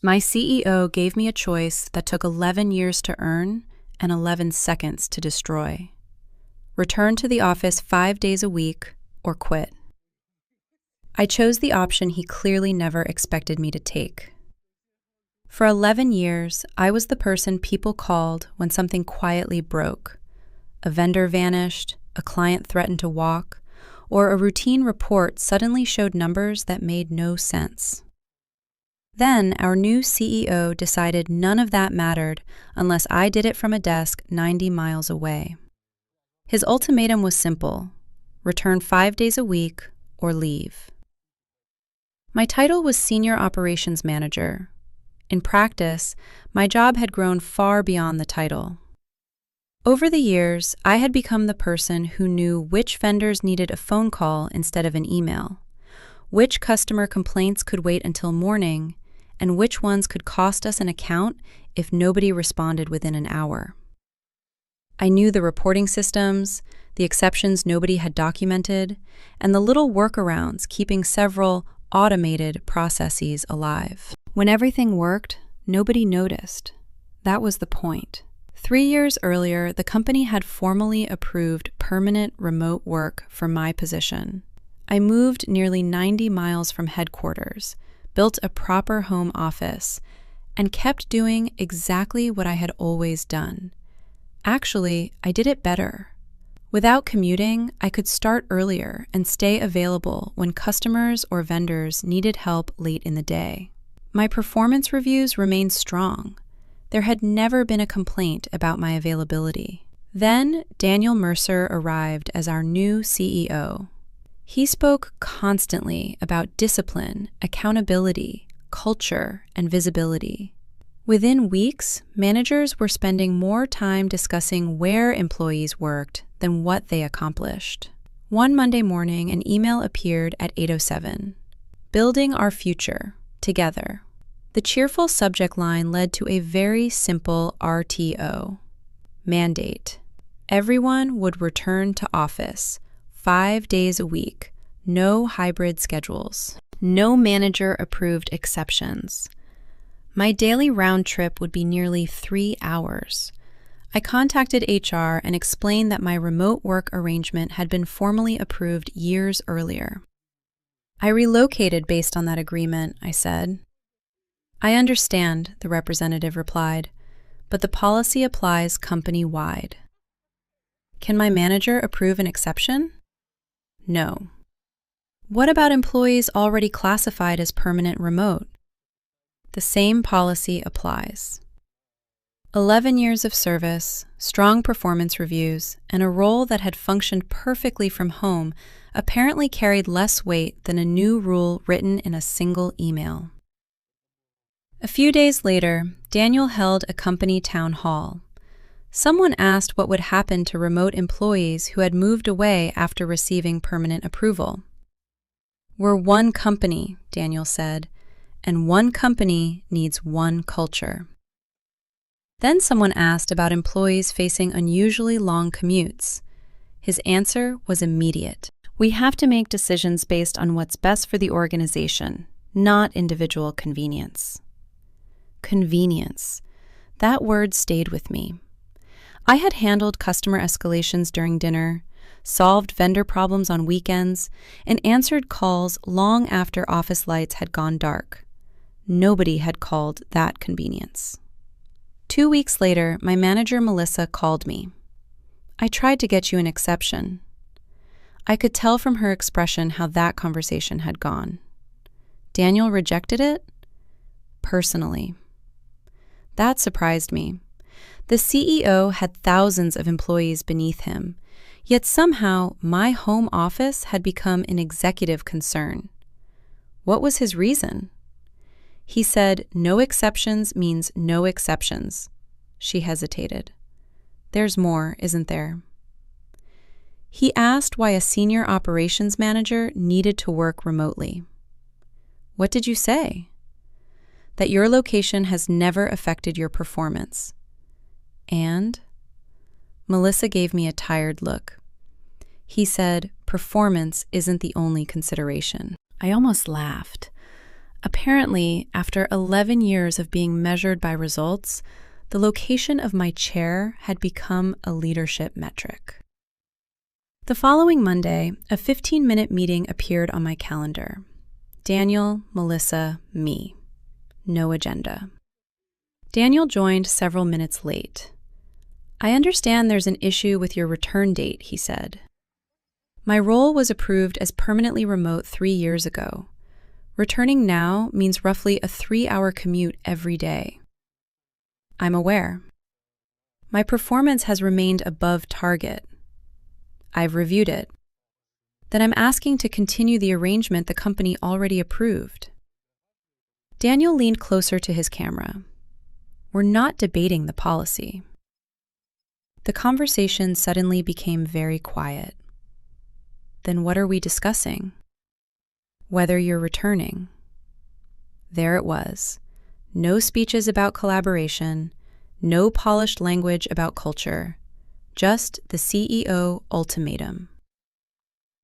My CEO gave me a choice that took 11 years to earn and 11 seconds to destroy. Return to the office 5 days a week or quit. I chose the option he clearly never expected me to take. For 11 years, I was the person people called when something quietly broke. A vendor vanished, a client threatened to walk, or a routine report suddenly showed numbers that made no sense. Then our new CEO decided none of that mattered unless I did it from a desk 90 miles away. His ultimatum was simple: return 5 days a week or leave. My title was Senior Operations Manager. In practice, my job had grown far beyond the title. Over the years, I had become the person who knew which vendors needed a phone call instead of an email, which customer complaints could wait until morning, and which ones could cost us an account if nobody responded within an hour. I knew the reporting systems, the exceptions nobody had documented, and the little workarounds keeping several automated processes alive. When everything worked, nobody noticed. That was the point. 3 years earlier, the company had formally approved permanent remote work for my position. I moved nearly 90 miles from headquarters, built a proper home office, and kept doing exactly what I had always done. Actually, I did it better. Without commuting, I could start earlier and stay available when customers or vendors needed help late in the day. My performance reviews remained strong. There had never been a complaint about my availability. Then Daniel Mercer arrived as our new CEO. He spoke constantly about discipline, accountability, culture, and visibility. Within weeks, managers were spending more time discussing where employees worked than what they accomplished. One Monday morning, an email appeared at 8:07. Building our future, together. The cheerful subject line led to a very simple RTO. Mandate. Everyone would return to office 5 days a week, no hybrid schedules, no manager-approved exceptions. My daily round trip would be nearly 3 hours. I contacted HR and explained that my remote work arrangement had been formally approved years earlier. I relocated based on that agreement, I said. I understand, the representative replied, but the policy applies company-wide. Can my manager approve an exception? No. What about employees already classified as permanent remote? The same policy applies. 11 years of service, strong performance reviews, and a role that had functioned perfectly from home apparently carried less weight than a new rule written in a single email. A few days later, Daniel held a company town hall. Someone asked what would happen to remote employees who had moved away after receiving permanent approval. We're one company, Daniel said, and one company needs one culture. Then someone asked about employees facing unusually long commutes. His answer was immediate. We have to make decisions based on what's best for the organization, not individual convenience. Convenience. That word stayed with me. I had handled customer escalations during dinner, solved vendor problems on weekends, and answered calls long after office lights had gone dark. Nobody had called that convenience. 2 weeks later, my manager Melissa called me. I tried to get you an exception. I could tell from her expression how that conversation had gone. Daniel rejected it? Personally. That surprised me. The CEO had thousands of employees beneath him, yet somehow my home office had become an executive concern. What was his reason? He said, no exceptions means no exceptions. She hesitated. There's more, isn't there? He asked why a senior operations manager needed to work remotely. What did you say? That your location has never affected your performance. And? Melissa gave me a tired look. He said, performance isn't the only consideration. I almost laughed. Apparently, after 11 years of being measured by results, the location of my chair had become a leadership metric. The following Monday, a 15-minute meeting appeared on my calendar. Daniel, Melissa, me. No agenda. Daniel joined several minutes late. "I understand there's an issue with your return date," he said. "My role was approved as permanently remote 3 years ago. Returning now means roughly a 3-hour commute every day." "I'm aware. My performance has remained above target. I've reviewed it. Then I'm asking to continue the arrangement the company already approved." Daniel leaned closer to his camera. "We're not debating the policy." The conversation suddenly became very quiet. "Then what are we discussing?" "Whether you're returning." There it was. No speeches about collaboration, no polished language about culture, just the CEO ultimatum.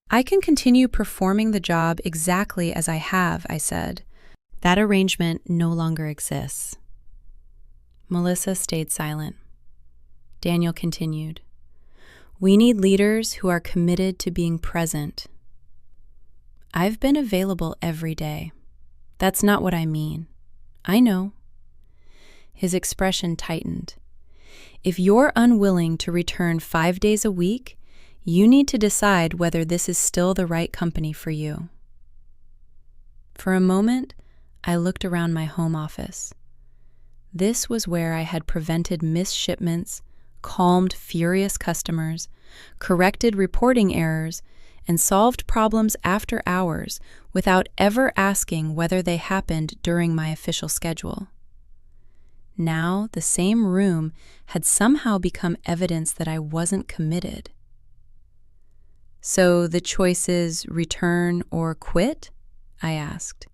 "I can continue performing the job exactly as I have," I said. "That arrangement no longer exists." Melissa stayed silent. Daniel continued. "We need leaders who are committed to being present." "I've been available every day." "That's not what I mean." "I know." His expression tightened. "If you're unwilling to return 5 days a week, you need to decide whether this is still the right company for you." For a moment, I looked around my home office. This was where I had prevented missed shipments, calmed furious customers, corrected reporting errors, and solved problems after hours without ever asking whether they happened during my official schedule. Now, the same room had somehow become evidence that I wasn't committed. "So the choice is return or quit?" I asked.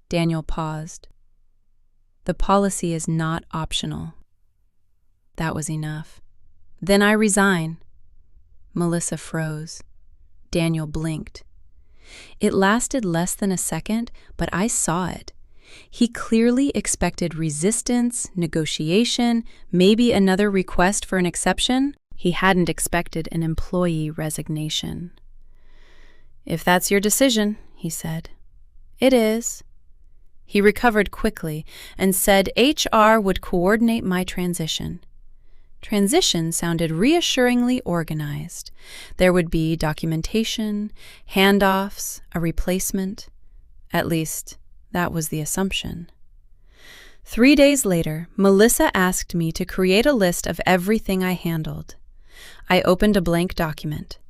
Daniel paused. "The policy is not optional." That was enough. "Then I resign." Melissa froze. Daniel blinked. It lasted less than a second, but I saw it. He clearly expected resistance, negotiation, maybe another request for an exception. He hadn't expected an employee resignation. "If that's your decision," he said. "It is." He recovered quickly and said HR would coordinate my transition. Transition sounded reassuringly organized. There would be documentation, handoffs, a replacement. At least, that was the assumption. 3 days later, Melissa asked me to create a list of everything I handled. I opened a blank document.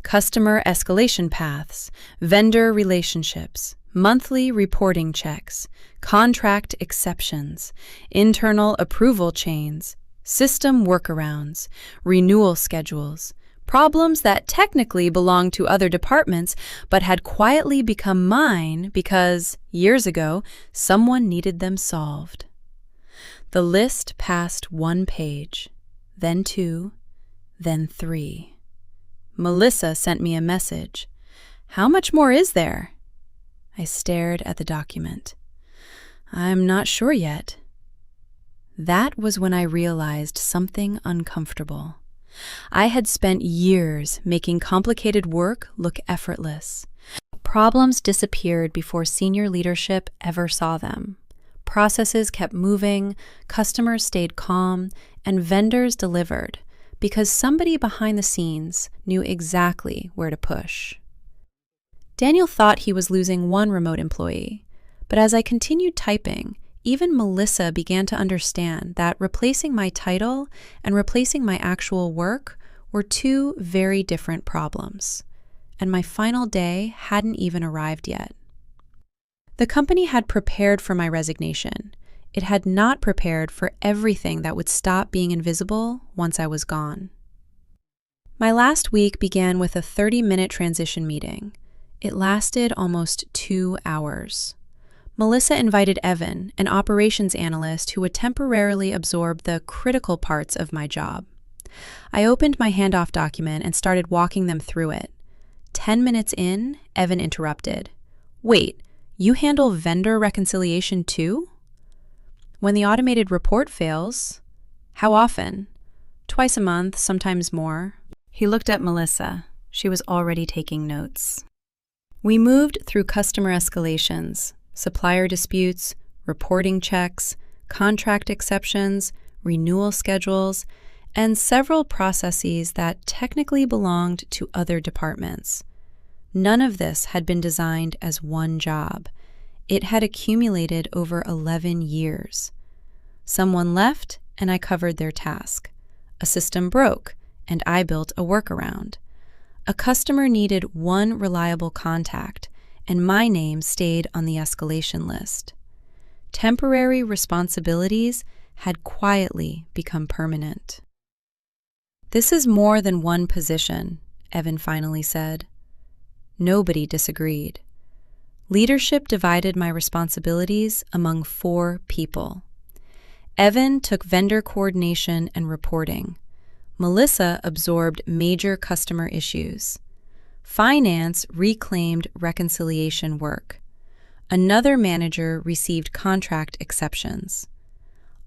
Customer escalation paths, vendor relationships, monthly reporting checks, contract exceptions, internal approval chains, system workarounds, renewal schedules, problems that technically belonged to other departments but had quietly become mine because, years ago, someone needed them solved. The list passed 1 page, then 2, then 3. Melissa sent me a message. "How much more is there?" I stared at the document. "I'm not sure yet." That was when I realized something uncomfortable. I had spent years making complicated work look effortless. Problems disappeared before senior leadership ever saw them. Processes kept moving, customers stayed calm, and vendors delivered because somebody behind the scenes knew exactly where to push. Daniel thought he was losing one remote employee, but as I continued typing, even Melissa began to understand that replacing my title and replacing my actual work were 2 very different problems, and my final day hadn't even arrived yet. The company had prepared for my resignation. It had not prepared for everything that would stop being invisible once I was gone. My last week began with a 30-minute transition meeting. It lasted almost 2 hours. Melissa invited Evan, an operations analyst who would temporarily absorb the critical parts of my job. I opened my handoff document and started walking them through it. 10 minutes in, Evan interrupted. "Wait, You handle vendor reconciliation too? When the automated report fails, how often? Twice a month, sometimes more. He looked at Melissa. She was already taking notes. We moved through customer escalations, supplier disputes, reporting checks, contract exceptions, renewal schedules, and several processes that technically belonged to other departments. None of this had been designed as one job. It had accumulated over 11 years. Someone left, and I covered their task. A system broke, and I built a workaround. A customer needed one reliable contact, and my name stayed on the escalation list. Temporary responsibilities had quietly become permanent. "This is more than one position," Evan finally said. Nobody disagreed. Leadership divided my responsibilities among 4 people. Evan took vendor coordination and reporting. Melissa absorbed major customer issues. Finance reclaimed reconciliation work. Another manager received contract exceptions.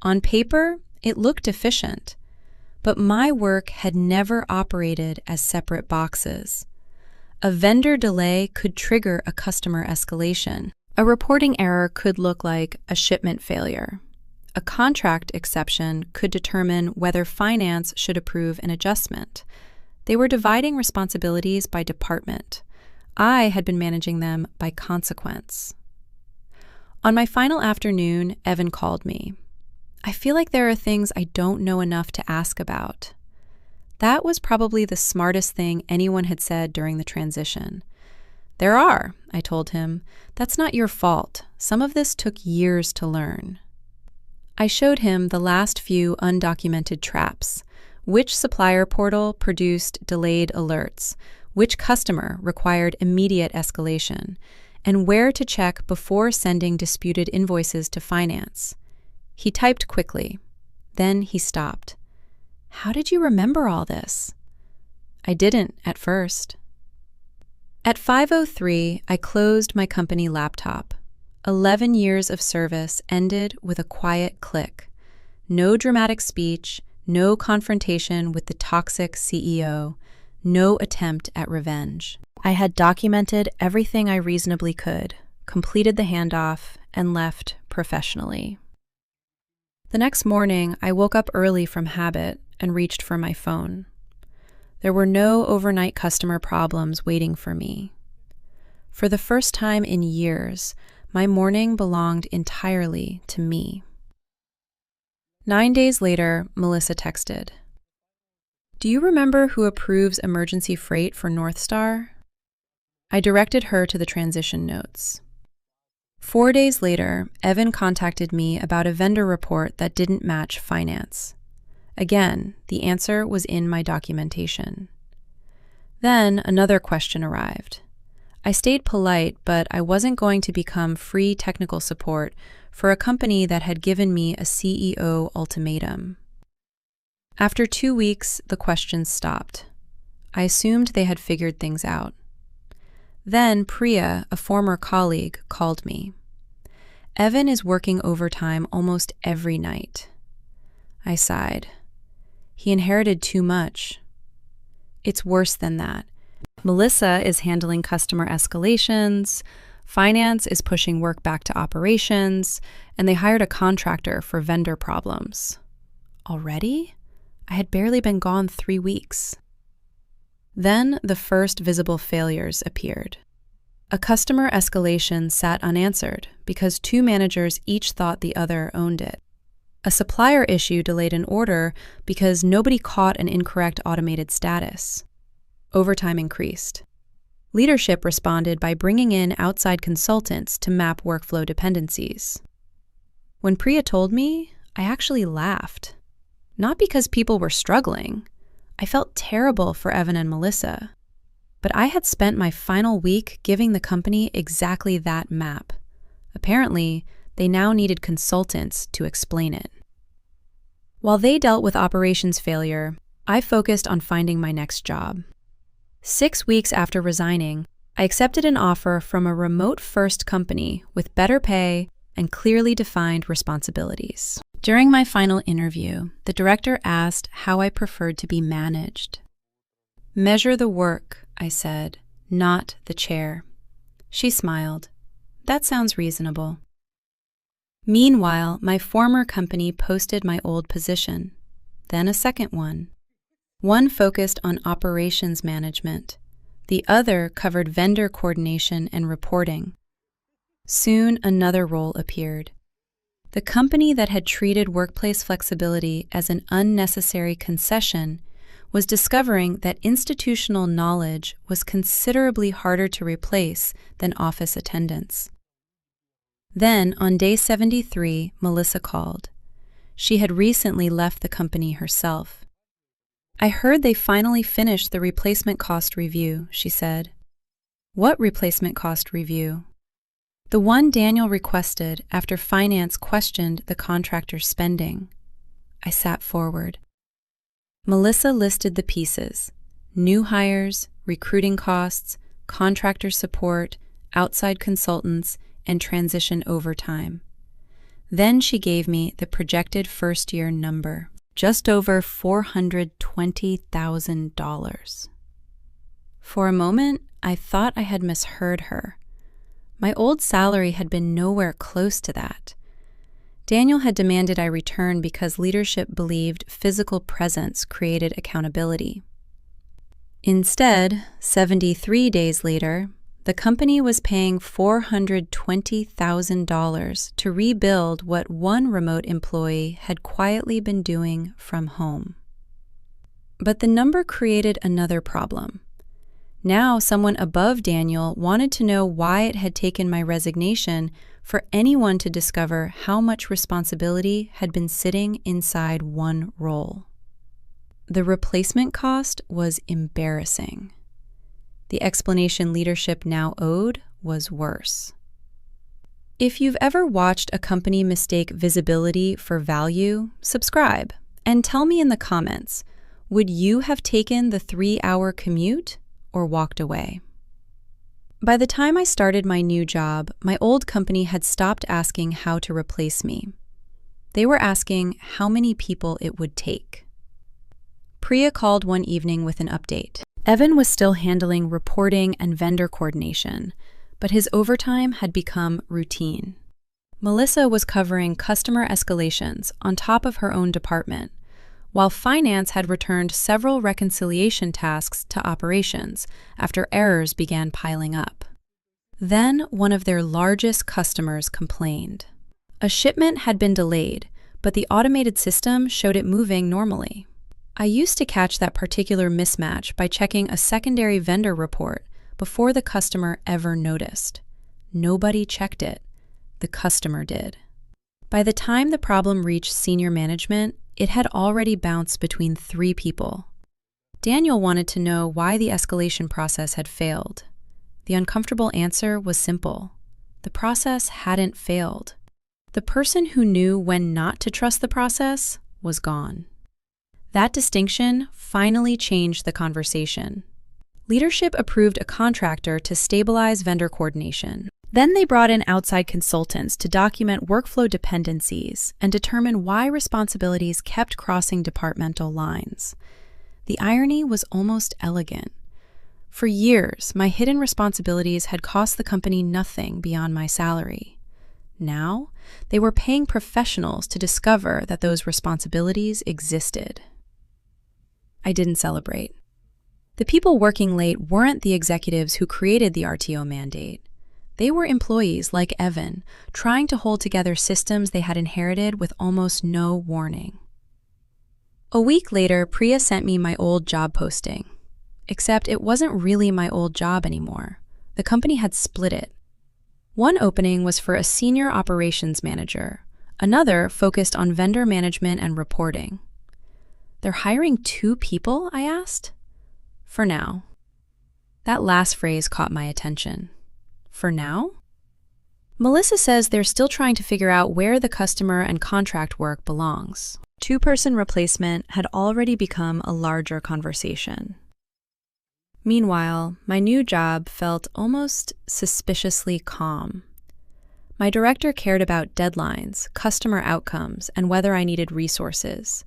On paper, it looked efficient, but my work had never operated as separate boxes. A vendor delay could trigger a customer escalation. A reporting error could look like a shipment failure. A contract exception could determine whether finance should approve an adjustment. They were dividing responsibilities by department. I had been managing them by consequence. On my final afternoon, Evan called me. "I feel like there are things I don't know enough to ask about." That was probably the smartest thing anyone had said during the transition. "There are," I told him. "That's not your fault. Some of this took years to learn." I showed him the last few undocumented traps. Which supplier portal produced delayed alerts? Which customer required immediate escalation? And where to check before sending disputed invoices to finance. He typed quickly. Then he stopped. "How did you remember all this?" I didn't at first. At 5:03, I closed my company laptop. 11 years of service ended with a quiet click. No dramatic speech, no confrontation with the toxic CEO, no attempt at revenge. I had documented everything I reasonably could, completed the handoff, and left professionally. The next morning, I woke up early from habit and reached for my phone. There were no overnight customer problems waiting for me. For the first time in years, my morning belonged entirely to me. 9 days later, Melissa texted, "Do you remember who approves emergency freight for North Star?" I directed her to the transition notes. 4 days later, Evan contacted me about a vendor report that didn't match finance. Again, the answer was in my documentation. Then another question arrived. I stayed polite, but I wasn't going to become free technical support for a company that had given me a CEO ultimatum. After 2 weeks, the questions stopped. I assumed they had figured things out. Then Priya, a former colleague, called me. "Evan is working overtime almost every night." I sighed. He inherited too much. It's worse than that. Melissa is handling customer escalations, finance is pushing work back to operations, and they hired a contractor for vendor problems. Already? I had barely been gone 3 weeks. Then the first visible failures appeared. A customer escalation sat unanswered because 2 managers each thought the other owned it. A supplier issue delayed an order because nobody caught an incorrect automated status. Overtime increased. Leadership responded by bringing in outside consultants to map workflow dependencies. When Priya told me, I actually laughed. Not because people were struggling. I felt terrible for Evan and Melissa. But I had spent my final week giving the company exactly that map. Apparently, they now needed consultants to explain it. While they dealt with operations failure, I focused on finding my next job. 6 weeks after resigning, I accepted an offer from a remote-first company with better pay and clearly defined responsibilities. During my final interview, the director asked how I preferred to be managed. "Measure the work," I said, "not the chair." She smiled. "That sounds reasonable." Meanwhile, my former company posted my old position, then a second one. One focused on operations management. The other covered vendor coordination and reporting. Soon, another role appeared. The company that had treated workplace flexibility as an unnecessary concession was discovering that institutional knowledge was considerably harder to replace than office attendance. Then, on day 73, Melissa called. She had recently left the company herself. "I heard they finally finished the replacement cost review," she said. "What replacement cost review?" "The one Daniel requested after finance questioned the contractor's spending." I sat forward. Melissa listed the pieces: new hires, recruiting costs, contractor support, outside consultants, and transition overtime. Then she gave me the projected first-year number, just over $420,000. For a moment, I thought I had misheard her. My old salary had been nowhere close to that. Daniel had demanded I return because leadership believed physical presence created accountability. Instead, 73 days later, the company was paying $420,000 to rebuild what one remote employee had quietly been doing from home. But the number created another problem. Now someone above Daniel wanted to know why it had taken my resignation for anyone to discover how much responsibility had been sitting inside one role. The replacement cost was embarrassing. The explanation leadership now owed was worse. If you've ever watched a company mistake visibility for value, subscribe and tell me in the comments, would you have taken the 3-hour commute or walked away? By the time I started my new job, my old company had stopped asking how to replace me. They were asking how many people it would take. Priya called one evening with an update. Evan was still handling reporting and vendor coordination, but his overtime had become routine. Melissa was covering customer escalations on top of her own department, while finance had returned several reconciliation tasks to operations after errors began piling up. Then one of their largest customers complained. A shipment had been delayed, but the automated system showed it moving normally. I used to catch that particular mismatch by checking a secondary vendor report before the customer ever noticed. Nobody checked it. The customer did. By the time the problem reached senior management, it had already bounced between 3 people. Daniel wanted to know why the escalation process had failed. The uncomfortable answer was simple. The process hadn't failed. The person who knew when not to trust the process was gone. That distinction finally changed the conversation. Leadership approved a contractor to stabilize vendor coordination. Then they brought in outside consultants to document workflow dependencies and determine why responsibilities kept crossing departmental lines. The irony was almost elegant. For years, my hidden responsibilities had cost the company nothing beyond my salary. Now, they were paying professionals to discover that those responsibilities existed. I didn't celebrate. The people working late weren't the executives who created the RTO mandate. They were employees like Evan, trying to hold together systems they had inherited with almost no warning. A week later, Priya sent me my old job posting. Except it wasn't really my old job anymore. The company had split it. One opening was for a senior operations manager. Another focused on vendor management and reporting. "They're hiring 2 people?" I asked. "For now." That last phrase caught my attention. For now? Melissa says they're still trying to figure out where the customer and contract work belongs. 2-person replacement had already become a larger conversation. Meanwhile, my new job felt almost suspiciously calm. My director cared about deadlines, customer outcomes, and whether I needed resources.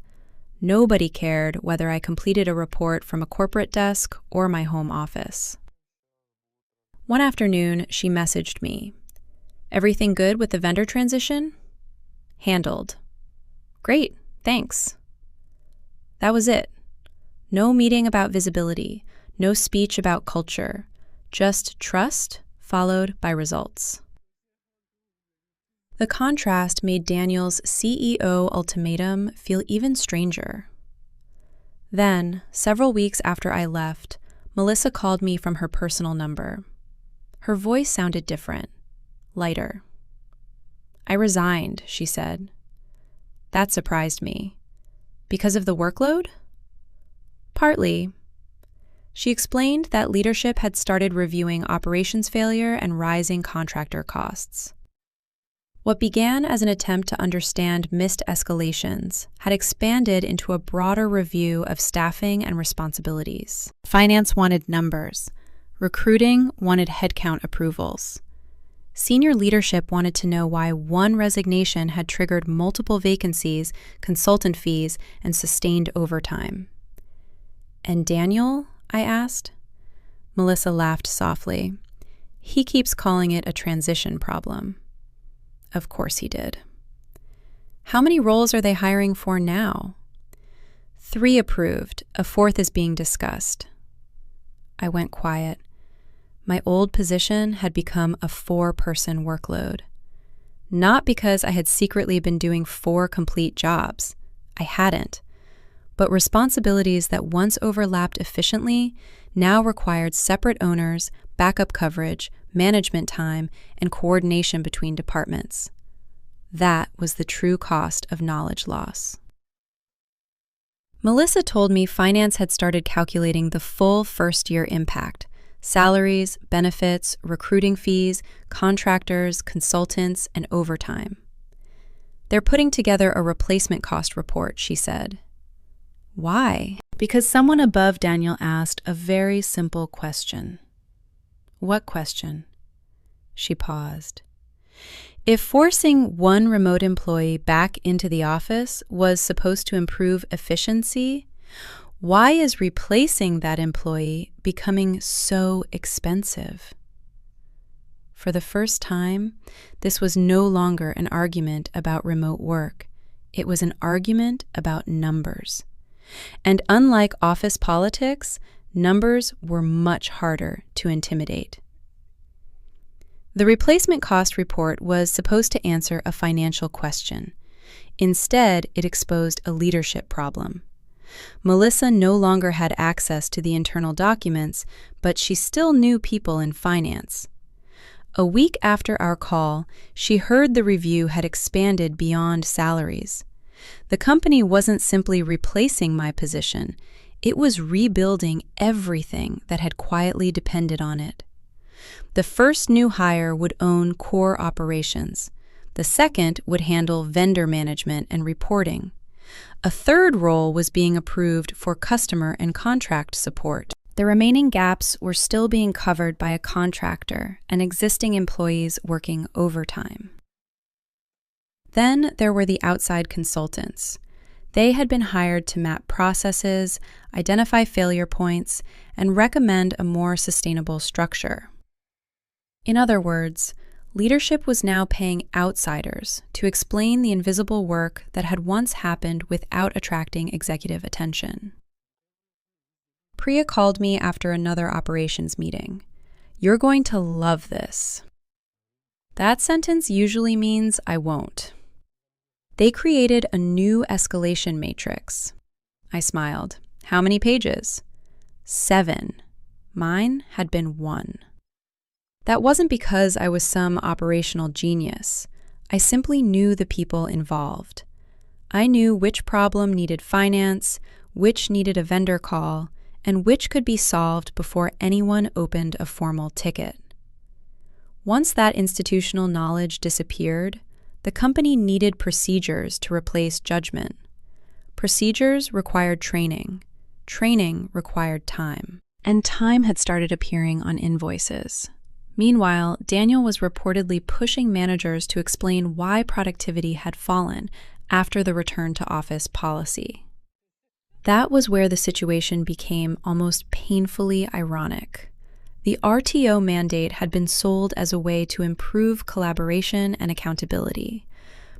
Nobody cared whether I completed a report from a corporate desk or my home office. One afternoon, she messaged me. "Everything good with the vendor transition?" "Handled." "Great, thanks." That was it. No meeting about visibility, no speech about culture, just trust followed by results. The contrast made Daniel's CEO ultimatum feel even stranger. Then, several weeks after I left, Melissa called me from her personal number. Her voice sounded different, lighter. "I resigned," she said. That surprised me. Because of the workload? Partly. She explained that leadership had started reviewing operations failure and rising contractor costs. What began as an attempt to understand missed escalations had expanded into a broader review of staffing and responsibilities. Finance wanted numbers. Recruiting wanted headcount approvals. Senior leadership wanted to know why one resignation had triggered multiple vacancies, consultant fees, and sustained overtime. "And Daniel?" I asked. Melissa laughed softly. "He keeps calling it a transition problem." Of course he did. "How many roles are they hiring for now?" 3 approved, a 4th is being discussed. I went quiet. My old position had become a 4-person workload. Not because I had secretly been doing 4 complete jobs. I hadn't. But responsibilities that once overlapped efficiently now required separate owners, backup coverage, management time, and coordination between departments. That was the true cost of knowledge loss. Melissa told me finance had started calculating the full first-year impact: salaries, benefits, recruiting fees, contractors, consultants, and overtime. "They're putting together a replacement cost report," she said. Why? Because someone above Daniel asked a very simple question. What question? She paused. If forcing one remote employee back into the office was supposed to improve efficiency, why is replacing that employee becoming so expensive? For the first time, this was no longer an argument about remote work. It was an argument about numbers. And unlike office politics, numbers were much harder to intimidate. The replacement cost report was supposed to answer a financial question. Instead, it exposed a leadership problem. Melissa no longer had access to the internal documents, but she still knew people in finance. A week after our call, she heard the review had expanded beyond salaries. The company wasn't simply replacing my position, it was rebuilding everything that had quietly depended on it. The first new hire would own core operations. The second would handle vendor management and reporting. A third role was being approved for customer and contract support. The remaining gaps were still being covered by a contractor and existing employees working overtime. Then there were the outside consultants. They had been hired to map processes, identify failure points, and recommend a more sustainable structure. In other words, leadership was now paying outsiders to explain the invisible work that had once happened without attracting executive attention. Priya called me after another operations meeting. "You're going to love this." That sentence usually means I won't. They created a new escalation matrix. I smiled. How many pages? 7. Mine had been 1. That wasn't because I was some operational genius. I simply knew the people involved. I knew which problem needed finance, which needed a vendor call, and which could be solved before anyone opened a formal ticket. Once that institutional knowledge disappeared, the company needed procedures to replace judgment. Procedures required training. Training required time. and time had started appearing on invoices. Meanwhile, Daniel was reportedly pushing managers to explain why productivity had fallen after the return to office policy. That was where the situation became almost painfully ironic. The RTO mandate had been sold as a way to improve collaboration and accountability.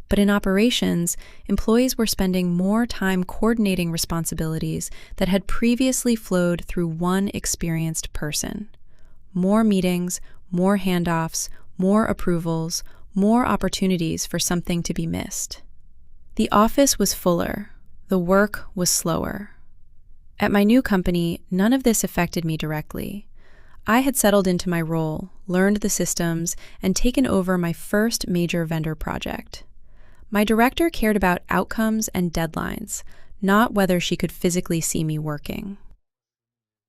But in operations, employees were spending more time coordinating responsibilities that had previously flowed through one experienced person. More meetings, more handoffs, more approvals, more opportunities for something to be missed. The office was fuller. The work was slower. At my new company, none of this affected me directly. I had settled into my role, learned the systems, and taken over my first major vendor project. My director cared about outcomes and deadlines, not whether she could physically see me working.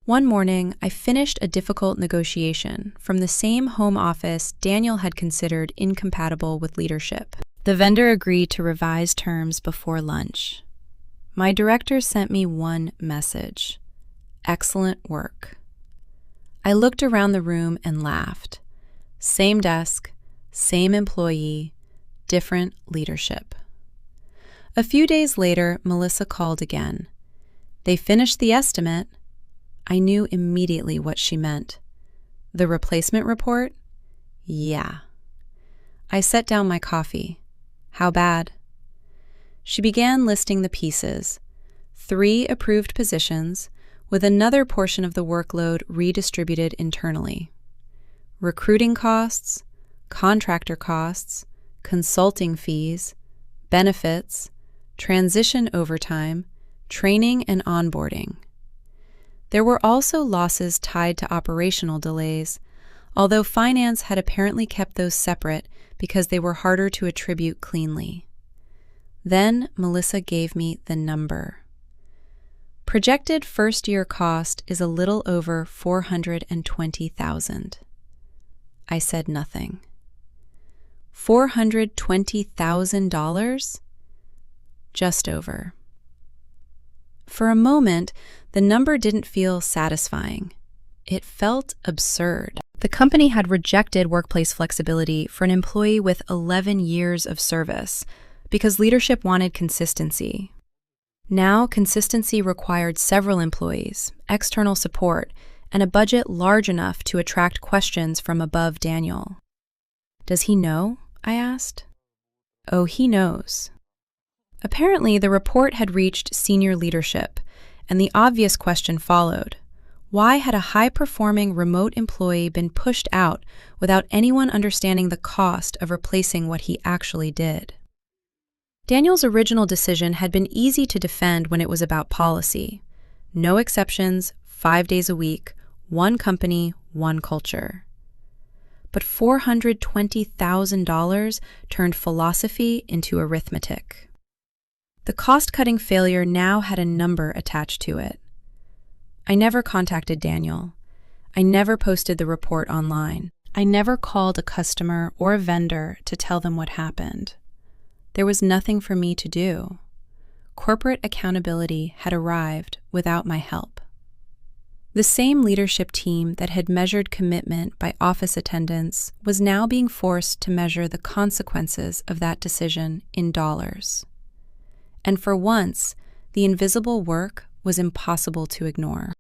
One morning, I finished a difficult negotiation from the same home office Daniel had considered incompatible with leadership. The vendor agreed to revise terms before lunch. My director sent me one message: excellent work. I looked around the room and laughed. Same desk, same employee, different leadership. A few days later, Melissa called again. They finished the estimate. I knew immediately what she meant. The replacement report? Yeah. I set down my coffee. How bad? She began listing the pieces. 3 approved positions, with another portion of the workload redistributed internally. Recruiting costs, contractor costs, consulting fees, benefits, transition overtime, training and onboarding. There were also losses tied to operational delays, although finance had apparently kept those separate because they were harder to attribute cleanly. Then Melissa gave me the number. Projected first-year cost is a little over $420,000. I said nothing. $420,000? Just over. For a moment, the number didn't feel satisfying. It felt absurd. The company had rejected workplace flexibility for an employee with 11 years of service because leadership wanted consistency. Now, consistency required several employees, external support, and a budget large enough to attract questions from above Daniel. Does he know? I asked. Oh, he knows. Apparently, the report had reached senior leadership, and the obvious question followed. Why had a high-performing remote employee been pushed out without anyone understanding the cost of replacing what he actually did? Daniel's original decision had been easy to defend when it was about policy. No exceptions, 5 days a week, one company, one culture. But $420,000 turned philosophy into arithmetic. The cost-cutting failure now had a number attached to it. I never contacted Daniel. I never posted the report online. I never called a customer or a vendor to tell them what happened. There was nothing for me to do. Corporate accountability had arrived without my help. The same leadership team that had measured commitment by office attendance was now being forced to measure the consequences of that decision in dollars. And for once, the invisible work was impossible to ignore.